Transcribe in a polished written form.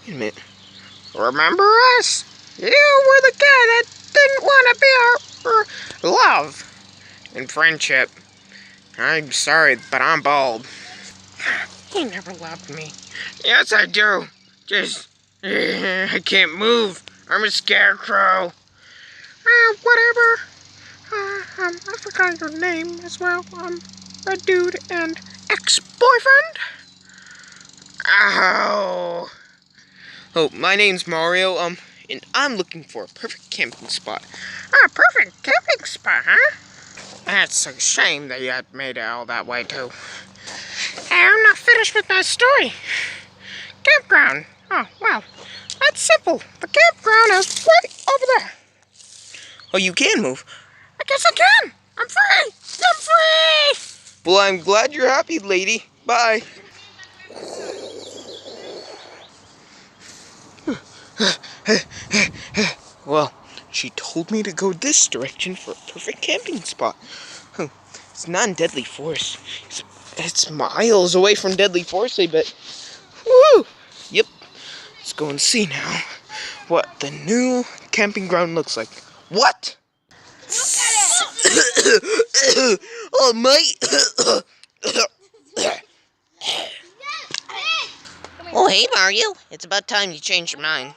Wait a minute. Remember us? You were the guy that didn't want to be our love and friendship. I'm sorry, but I'm bald. You never loved me. Yes, I do. Just, I can't move. I'm a scarecrow. Whatever. I forgot your name as well. Red Dude and ex-boyfriend? Ow. Oh, my name's Mario, and I'm looking for a perfect camping spot. A perfect camping spot, huh? That's a shame that you had made it all that way, too. Hey, I'm not finished with my story. Campground. Oh, well, that's simple. The campground is right over there. Oh, you can move? I guess I can. I'm free. I'm free. Well, I'm glad you're happy, lady. Bye. Well, she told me to go this direction for a perfect camping spot. It's not in Deadly Forest. It's miles away from Deadly Forest, I bet. Woo! Yep. Let's go and see now what the new camping ground looks like. What? Oh, mate. Oh, hey, Mario. It's about time you changed your mind.